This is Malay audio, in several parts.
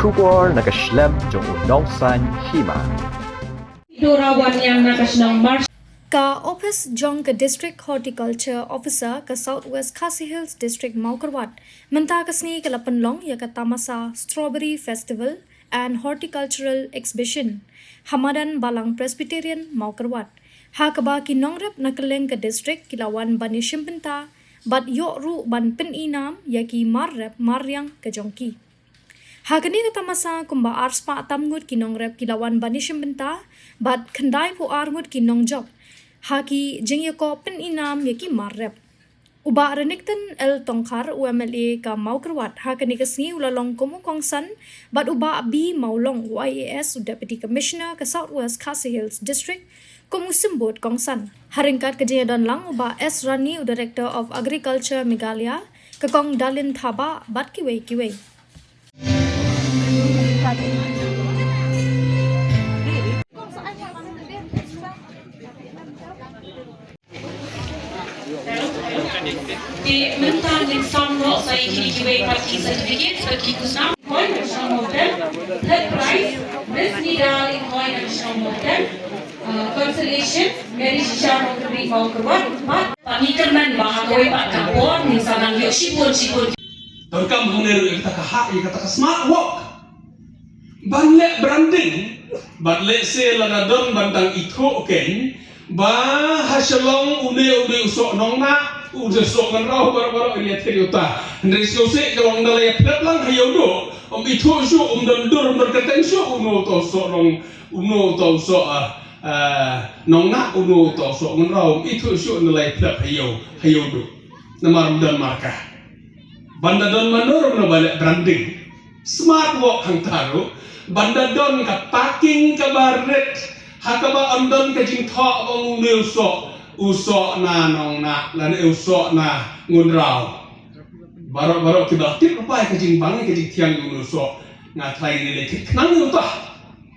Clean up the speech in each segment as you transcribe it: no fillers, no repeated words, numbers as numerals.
Shubor nakaslem jong unongsan Hima. Durawan yang nakasnang Mars. Ka Ophis jong ka District Horticulture Officer ka Southwest Khasi Hills District Mawkyrwat menta kasni ka Pynlong ya ka Tamasa Strawberry Festival and Horticultural Exhibition Hamadan Balang Presbyterian Mawkyrwat ha ka ba kinongrep nakaleng ka district kilawan bani shimpenta bat yo ru ban Pynlong ya ki marrep maryang ka jongki ha kani ka Tamasa kumba arspa atamngut kinongrep kilawan bani shimpenta bat khandai pu arngut kinongjob haki jengyako Pynlong yaki marrep. Uba renikten el tongkar UMLA ka Mawkyrwat hakani kasngi ulalong kumukongsan bat uba B maulong YAS Deputy Commissioner ka Southwest Khasi Hills District kumusimbot kongsan. Haringkat kejadian lang uba S Rani Director of Agriculture Meghalaya ka kong dalin thaba bat kiwei. De muntaling samråd sa Kyntiew particertificates för Kikusnam. Hoyner som modell. Third prize. Miss Nidal in Hoyner som modell. Consolation. Mary Shisha Mawkyrwat. Pamikerman bahagawai Pak Kapon. Minsanang yuk sipur. Terkam mengeru yang kata hak, yang kata smart work. Banyak branding. Batlek se lagadon bantang itu ken. Bah hasilong une usok nongna. Udah sok kan rau baru ini ternyata. Dari sosial kalau ngalai pelak lang hayodo. Itu sok dondur berkatan sok uno tau sok nong uno tau sok nongna uno tau sok kan rau itu sok ngalai pelak hayodo. Nama dan markah. Banda don manor balik branding. Smart work hang taruh. Banda don ka packing ka baret. Hakaba andon ka jing thok bang uno sok. Usok na nong na lan usok na ngunrau barok kita tip apa ke jing bang ke jing tiang gun usok na thlai ni le thik nang u ta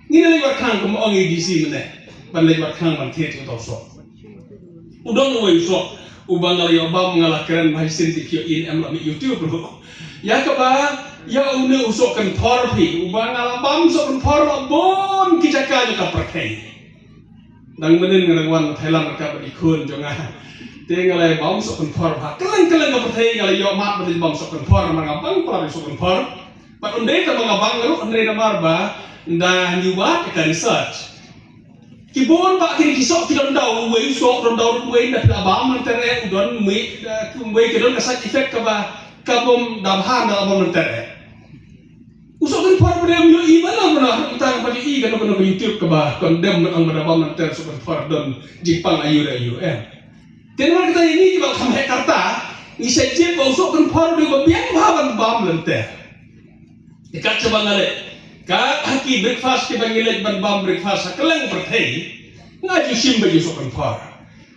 ni le war khang ko ong di si mene ban le war khang ban the tu to so udong we usok ubang la yo bam ngala keren mai sin ti kyo in em la mi YouTube ro ya ka ba ya une usok kan thor phi ubang ngala bam so kan thor bon ki jaka ka perkai Dang menin ngelawan Thailand mereka berikun jangan. Dia ngelai bang sok konfor, keleng ke pertai ngelai yo mat beri bang sok konfor, mengabang par sok konfor. Pat unde ka mengabang lalu unde namar ba, nda nyuat ka research. Kibon pak kini kisok kidon dau, we sok don dau we nda abam mentere udon we kedon ka side effect ka ba kabom dabhan da abam mentere. Usok kan par pada yo iman lah tentang pada i kan ko YouTube ka ba condemn ang madabam ng ter super par don jipang ayu. Tenor kita ini juga kami kata ni saja usok kan par di ba biang baban bam lente. Ikat coba ngale. Ka haki breakfast ki bangilet ban bam breakfast keleng perthei ngaju sim ba usok kan par.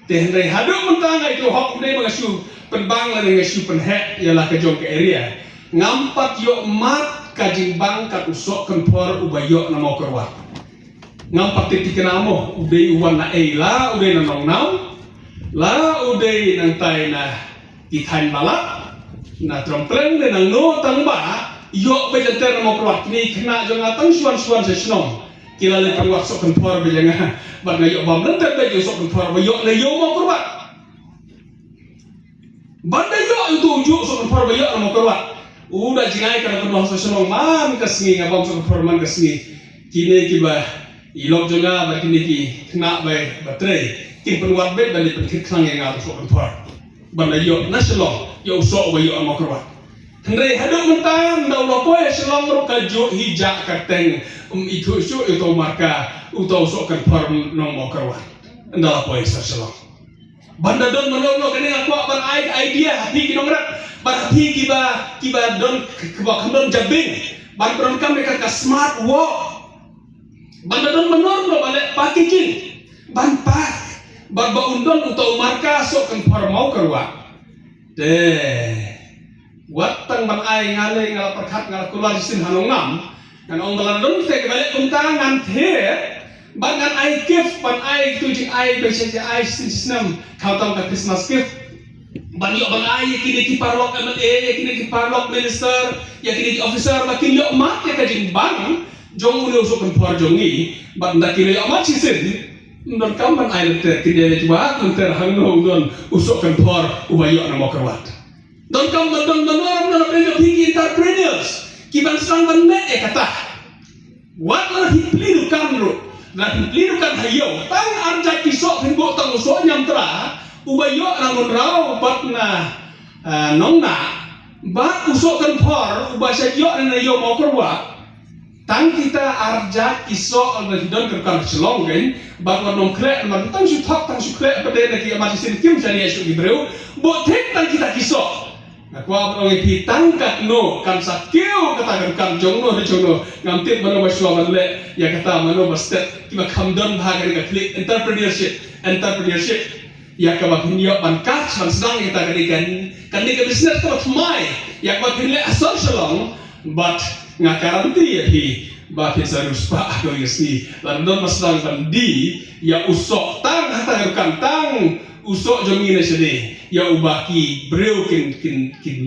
Tenre hadu mentang itu hok ne mangasu penbang la ngasu penhe ialah ke jong ke area. Ngampat yo mat kajing bang kat usok kempor ubayok na Mawkyrwat. Ngampak titik kenamo udai uwan na la udai na nongnau la udai nang tay na itain balak na trompleng de nang no tang ba yok bejenter na Mawkyrwat ni kena jong atang suan sa snong kila le pangwat sok kempor belenga bat na yok bam lenter be sok kempor bayok na yo Mawkyrwat. Banda yok itu ujuk sok kempor bayok na Mawkyrwat. Udah jingai karena kedua sosial man kesini ngabang sok perman kesini kini kiba ilok juga berkini ki kena bay baterai kin penguat bet dan dipetik klang yang ngaruh sok per banda yo nasional yo sok bay yo Mawkyrwat Henry hadap mentang dah lopo ya selang merukajo hijak kateng itu itu marka utau sok per nong Mawkyrwat ndak lopo ya selang banda don menolong kini aku ban idea hati kinongrat Barati kiba don kebakam jabing, ban peronkam mereka smart work, ban don menor lo balik packaging, ban pak, ban undon untuk marka sok kan par Mawkyrwat, buat tang ban ai ngale ngala perkat ngala keluar sin hanongam, kan ong dalam don kita balik untangan ban ngan ai gift ban ai tu jing ai besar ai sin kau tahu ka Christmas gift. banyak bangai kini ki parlok MLA kini ki parlok minister ya kini ki officer makin yok mat ya kajin bang jong udah usuk kempor jongi bat ndak kini yok mat sisin non kaman ai ter kini coba ter hangno don usuk kempor ubayok na Mawkyrwat don kaman don orang pigi entrepreneurs kiban serang ban kata wat lah hipliru kanro na hipliru kan hayo tang arja kisok hinggo tang usok nyamtra ubayok rangun rau bat na nong na bat usok kan por ubay sayok na yo Mawkyrwat tang kita arja kisok na hidon kerkan selong kan bat nong krek man tang suthak tang sukrek pada na ki amati sin kim jani asu gibreu bo tek tang kita kisok na kwa bro ngi tangkat no kan sakeu kata kan jongno de jongno ngamtip mano baswa manle ya kata mano bastet kiba khamdon bhagan ka klik entrepreneurship ya ka bapinyo bankat man sedang kita kan ni ka business ka thmai ya ka pinle asal shalong but ngakaranti ya hi ba pisarus pa ako yesni landon maslang bandi ya usok tang hata kan usok jomi na sini ya ubaki breu kin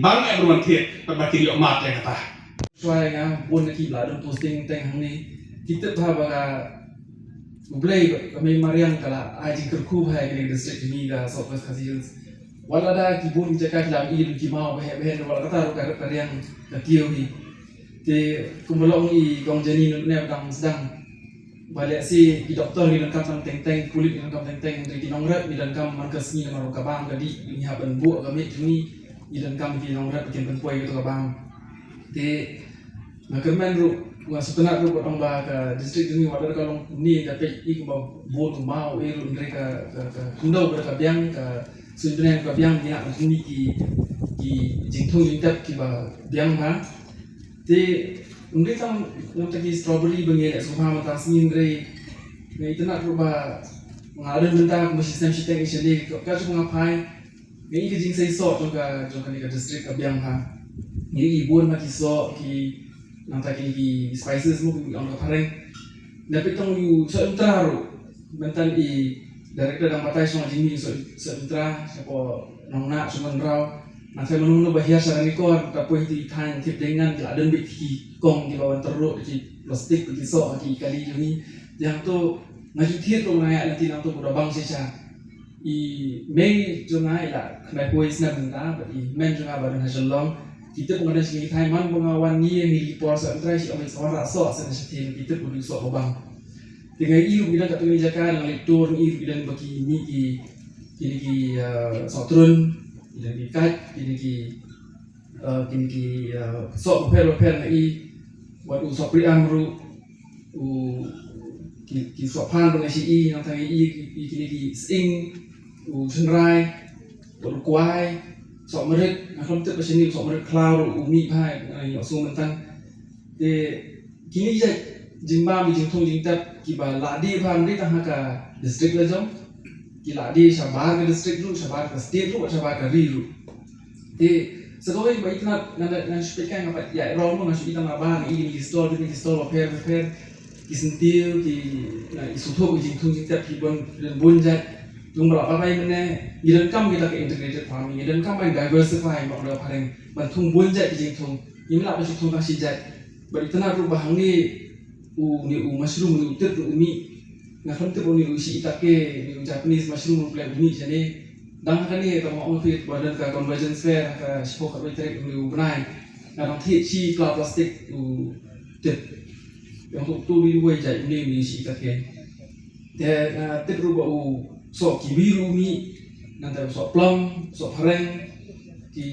bang everyone thiet baki yo mat ya kata soai nga bon ki bla don posting teng hang ni kita bha ba Ublay kami mariang kala aji kerku hai kini district ini ga Southwest Hills. Wala da ki bon jaka dalam il ki mau behen wala kata ru ka yang Kyntiew hi. Te kumulong i gong jani ne dang sedang. Balik si ki doktor ni lengkap tang teng kulit ni lengkap teng dari ki nongrat ni lengkap man kesni na ro ka bang gadi ni haban bu kami ni ni lengkap ki nongrat bikin penpoi gitu ka bang. Te makerman ru wa sebenarnya tu orang bah ke distrik ini wadah kalau ni dapat ikut bot mau mereka ke kundau mereka biang ke sebenarnya ke biang dia ni ki jingtung jingtap ki bah biang ha te mereka nam tadi strawberry bengi nak suha mata sini mereka itu nak rubah mengalir mentah sistem sistem ini jadi kau cuma ngapai ini ke jing saya sok juga ni ke distrik ke biang ha ini ibu nak kisok ki nanti ki spices mo ki ang kapareng dapat tong yu sa ultraro bentan i director dang patay sa jini sa ultra siapa nongna suman raw nanti menunggu bahaya sarang ikor kapoy ti tan tip dengan ki adan bit ki kong di bawah teruk ki plastik ki so ki kali ini yang tu ngaju thiet lo nai nanti nang tu budak bang sisa i mei jungai la kena poy snap ta ba i men junga badan hasalong kita pun ada sini Thailand pengawan ni yang milipor seantara si orang seorang sok sensitif kita pun sok bang. Dengan iu bilang kat tengah jakan lektor iu bilang bagi ni ki sok turun bilang ki kat ki sok per ni buat sok priam ru ki sok pan dengan si i yang tengah ki sing senrai berkuai sok merek nak kontak pasal ni sok merek cloud umi pai yang semua mentang de kini je jimba mi jingtung jingtap ki ba ladi phan ri ta ka district la jom ki ladi sabar ke district lu sabar ke state lu sabar ke ri lu de sekolah ba itna nan speaker ngapa ya ro mo ngasih kita ngaba ni store pair ki sentiu ki isuto jingtung jingtap ki bon jat yung berapa mana idan kam kita ke integrated farming idan kam main diversify mak dah paling bantung bonjat di jingtung ini lah pasal tung kasih jat beri tanah rubah ni mushroom ni utir umi ngafam tu ni usi itake ni Japanese mushroom plan umi jadi dah kan ni kalau mau fit badan ke convergence fair ke spok ke trek ni benai nah nanti si plastik tip yang tu di dua jat ni usi itake dan tip rubah sok ki biru mi nanti sok plum sok hareng ki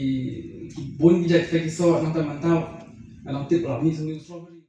bon ki jat ki sok nanti mantau nanti tip lah ni semua strawberry